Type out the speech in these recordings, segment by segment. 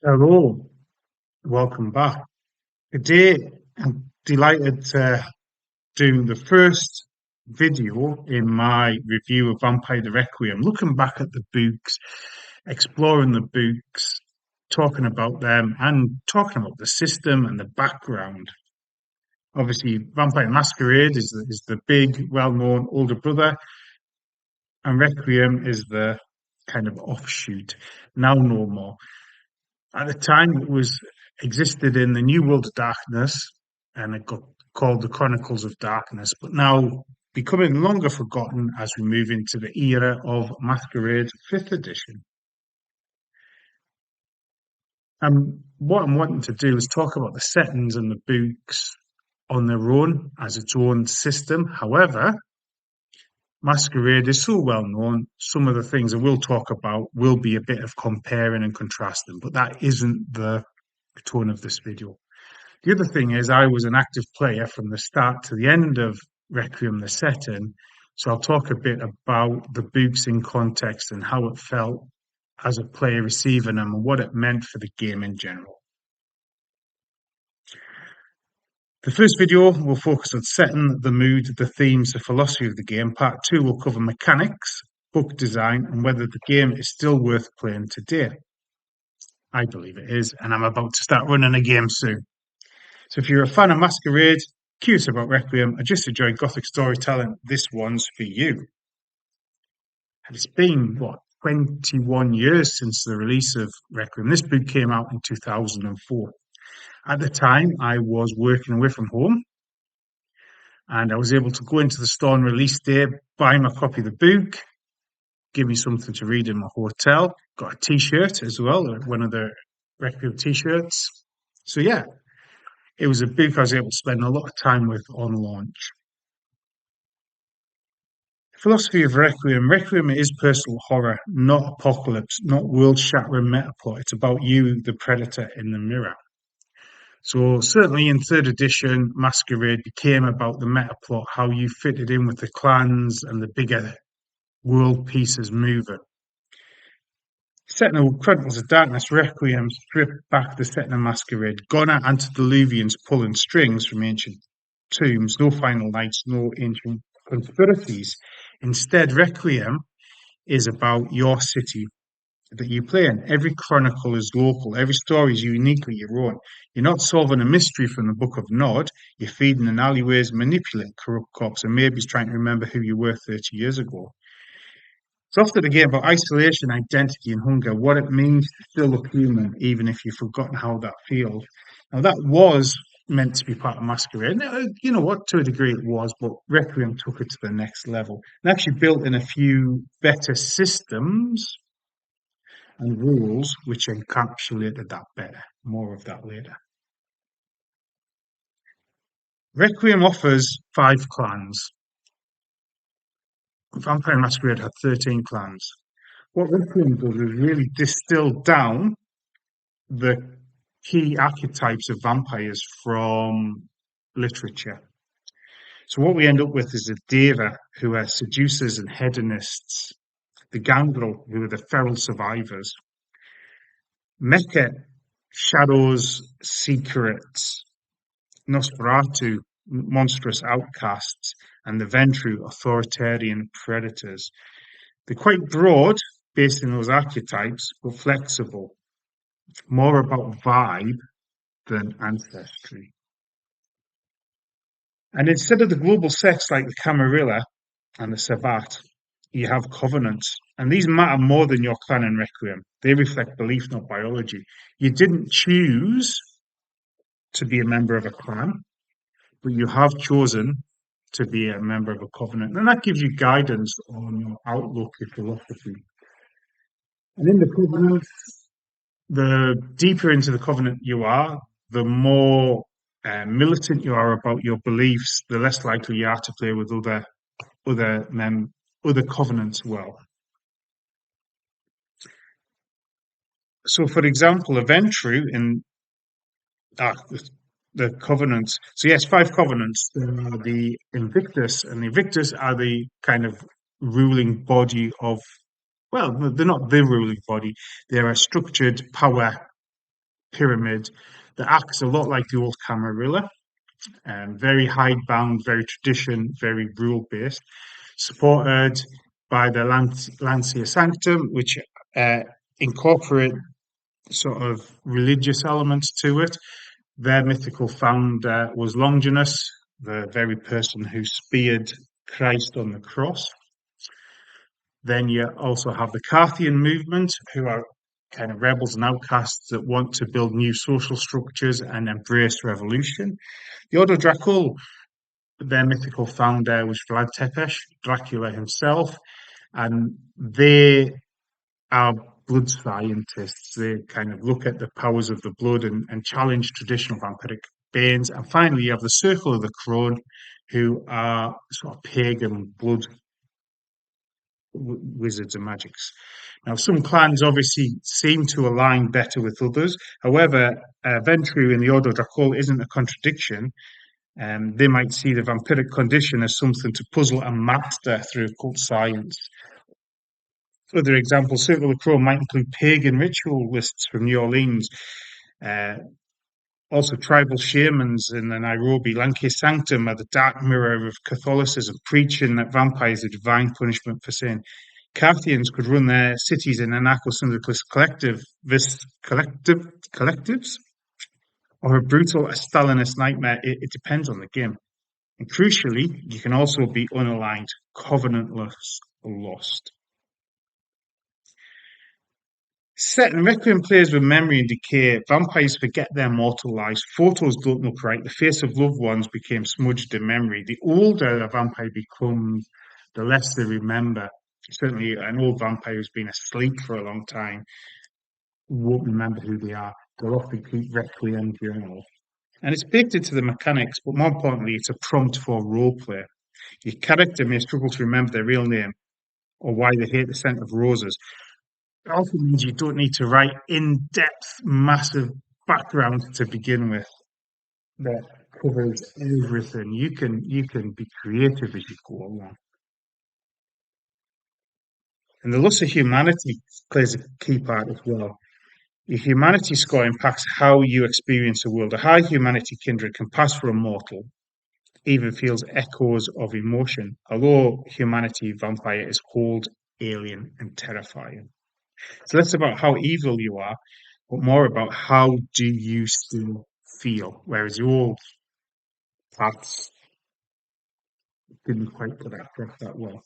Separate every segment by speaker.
Speaker 1: Hello, welcome back. Today, I'm delighted to do the first video in my review of Vampire the Requiem, looking back at the books, exploring the books, talking about them, and talking about the system and the background. Obviously, Vampire Masquerade is the big, well-known older brother, and Requiem is the kind of offshoot, now no more. At the time, it was existed in the New World of Darkness, and it got called the Chronicles of Darkness, but now becoming longer forgotten as we move into the era of Masquerade Fifth Edition. And what I'm wanting to do is talk about the settings and the books on their own as its own system. However, Masquerade is so well known, some of the things I will talk about will be a bit of comparing and contrasting, but that isn't the tone of this video. The other thing is, I was an active player from the start to the end of Requiem, the setting. So I'll talk a bit about the books in context and how it felt as a player receiving them and what it meant for the game in general. The first video will focus on setting, the mood, the themes, the philosophy of the game. Part two will cover mechanics, book design, and whether the game is still worth playing today. I believe it is, and I'm about to start running a game soon. So if you're a fan of Masquerade, curious about Requiem, or just enjoy Gothic storytelling, this one's for you. And it's been, 21 years since the release of Requiem. This book came out in 2004. At the time, I was working away from home, and I was able to go into the store on release day, buy my copy of the book, give me something to read in my hotel, got a t-shirt as well, one of the Requiem t-shirts. So yeah, it was a book I was able to spend a lot of time with on launch. Philosophy of Requiem. Requiem is personal horror, not apocalypse, not world-shattering metaplot. It's about you, the predator in the mirror. So certainly in third edition, Masquerade became about the metaplot, how you fitted in with the clans and the bigger world pieces moving. Setting of Chronicles of Darkness, Requiem stripped back the setting of Masquerade. Gone are antediluvians pulling strings from ancient tombs, no final nights, no ancient conspiracies. Instead, Requiem is about your city that you play in. Every chronicle is local, every story is uniquely your own. You're not solving a mystery from the Book of Nod, you're feeding in alleyways, manipulating corrupt cops, and maybe trying to remember who you were 30 years ago. It's often a game about isolation, identity, and hunger, what it means to still look human, even if you've forgotten how that feels. Now, that was meant to be part of Masquerade. Now, you know what? To a degree it was, but Requiem took it to the next level and actually built in a few better systems and rules which encapsulated that better. More of that later. Requiem offers 5 clans. Vampire Masquerade had 13 clans. What Requiem does is really distill down the key archetypes of vampires from literature. So what we end up with is a Deva, who are seducers and hedonists, the Gangrel, who are the feral survivors, Mecca, shadows, secrets, Nosferatu, monstrous outcasts, and the Ventru, authoritarian predators. They're quite broad, based in those archetypes, but flexible, more about vibe than ancestry. And instead of the global sects like the Camarilla and the Sabbat, you have covenants. And these matter more than your clan in Requiem. They reflect belief, not biology. You didn't choose to be a member of a clan, but you have chosen to be a member of a covenant. And that gives you guidance on your outlook, your philosophy. And in the covenant, the deeper into the covenant you are, the more militant you are about your beliefs, the less likely you are to play with other covenants well. So, for example, a Ventru in the covenants. So, yes, 5 covenants. There are the Invictus, and the Invictus are the kind of ruling body of. Well, they're not the ruling body. They're a structured power pyramid that acts a lot like the old Camarilla, very hidebound, very tradition, very rule based, supported by the Lancia Sanctum, which uh, incorporate sort of religious elements to it. Their mythical founder was Longinus, the very person who speared Christ on the cross. Then you also have the Carthian movement, who are kind of rebels and outcasts that want to build new social structures and embrace revolution. The Ordo Dracul, their mythical founder was Vlad Tepes, Dracula himself, and they are blood scientists. They kind of look at the powers of the blood and challenge traditional vampiric banes. And finally, you have the Circle of the Crone, who are sort of pagan blood wizards and magics. Now, some clans obviously seem to align better with others. However, Ventrue in the Ordo Dracul isn't a contradiction. They might see the vampiric condition as something to puzzle and master through occult science. Other examples, Circle of the Crow might include pagan ritualists from New Orleans, uh, also tribal shamans in the Nairobi. Lancia Sanctum are the dark mirror of Catholicism, preaching that vampires are divine punishment for sin. Carthians could run their cities in anarcho-syndicalist collectives, or a brutal Stalinist nightmare. It depends on the game. And crucially, you can also be unaligned, covenantless, or lost. Set in Requiem plays with memory and decay. Vampires forget their mortal lives. Photos don't look right. The face of loved ones became smudged in memory. The older a vampire becomes, the less they remember. Certainly, an old vampire who's been asleep for a long time won't remember who they are. They'll often keep Requiem journals. And it's baked into the mechanics, but more importantly, it's a prompt for roleplay. Your character may struggle to remember their real name or why they hate the scent of roses. It also means you don't need to write in-depth, massive background to begin with that covers everything. You can be creative as you go along. And the loss of humanity plays a key part as well. Your humanity score impacts how you experience the world. A high humanity kindred can pass for a mortal, even feels echoes of emotion. A low humanity vampire is cold, alien, and terrifying. It's less about how evil you are, but more about how do you still feel. Whereas your paths didn't quite put that across that well.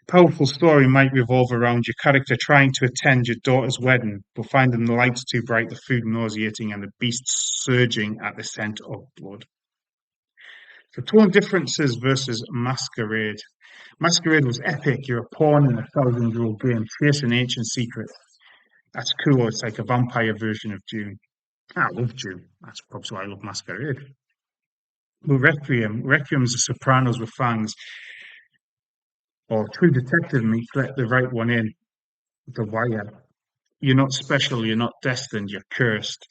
Speaker 1: A powerful story might revolve around your character trying to attend your daughter's wedding, but finding the lights too bright, the food nauseating, and the beasts surging at the scent of blood. So tone differences versus Masquerade. Masquerade was epic. You're a pawn in a thousand-year-old game, chasing ancient secrets. That's cool. It's like a vampire version of Dune. I love Dune. That's probably why I love Masquerade. But Requiem's the Sopranos with fangs, or True Detective meets Let the Right One In, The Wire. You're not special, you're not destined, you're cursed.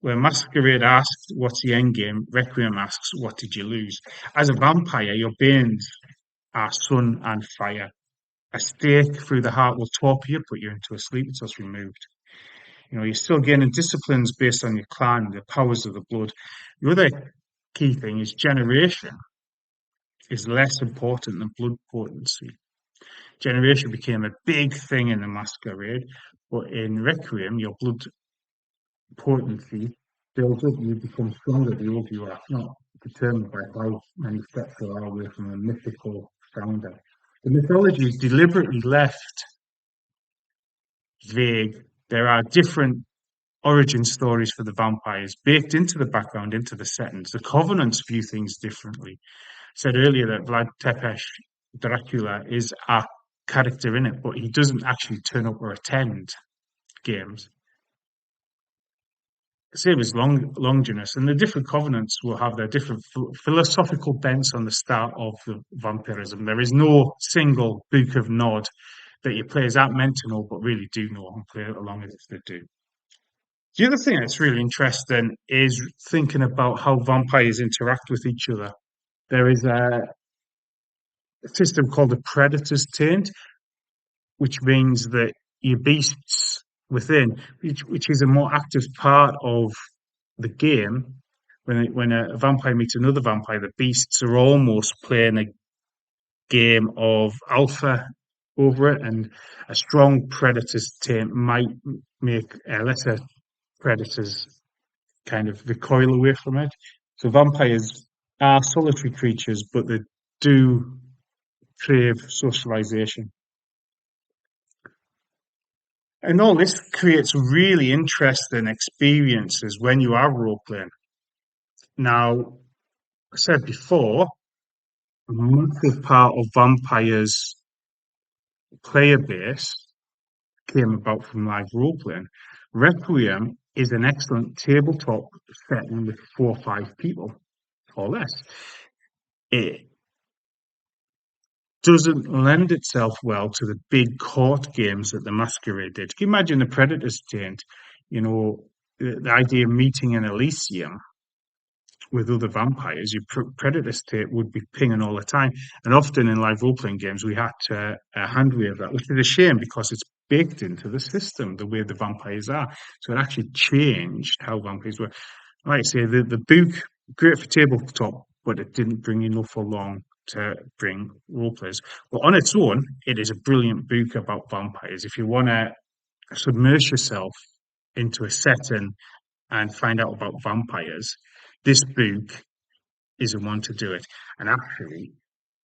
Speaker 1: Where Masquerade asks, what's the end game? Requiem asks, what did you lose? As a vampire, your banes are sun and fire. A stake through the heart will torpor you, put you into a sleep until it's removed. You're still gaining disciplines based on your clan, the powers of the blood. The other key thing is generation is less important than blood potency. Generation became a big thing in the Masquerade, but in Requiem, your blood potency builds up, you become stronger the older you are. It's not determined by how many steps there are away from a mythical founder. The mythology is deliberately left vague. There are different origin stories for the vampires baked into the background, into the settings. The Covenants view things differently. I said earlier that Vlad Tepes, Dracula, is a character in it, but he doesn't actually turn up or attend games. Same as Longinus, and the different covenants will have their different philosophical bents on the start of the vampirism. There is no single book of Nod that your players aren't meant to know, but really do know and play along as if they do. The other thing that's really interesting is thinking about how vampires interact with each other. There is a system called the Predator's Taint, which means that your beasts within, which is a more active part of the game. When a vampire meets another vampire, the beasts are almost playing a game of alpha over it, and a strong predator's team might make lesser predators kind of recoil away from it. So vampires are solitary creatures, but they do crave socialization. And all this creates really interesting experiences when you are role playing. Now, I said before, a massive part of vampires' player base came about from live role playing. Requiem is an excellent tabletop setting with 4 or 5 people or less. It doesn't lend itself well to the big court games that the Masquerade did. Can you imagine the Predators taint? You know, the idea of meeting in Elysium with other vampires, your predator state would be pinging all the time. And often in live role playing games, we had to hand wave that, which is a shame because it's baked into the system the way the vampires are. So it actually changed how vampires were. Like I say, the book, great for tabletop, but it didn't bring enough along to bring role players. But on its own, it is a brilliant book about vampires. If you want to submerge yourself into a setting and find out about vampires, this book is the one to do it. And actually,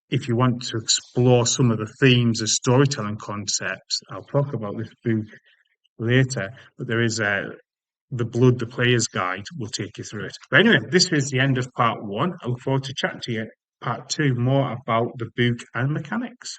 Speaker 1: if you want to explore some of the themes of storytelling concepts, I'll talk about this book later, but there is the Blood, the Player's Guide will take you through it. But anyway, this is the end of part one. I look forward to chatting to you part two more about the book and mechanics.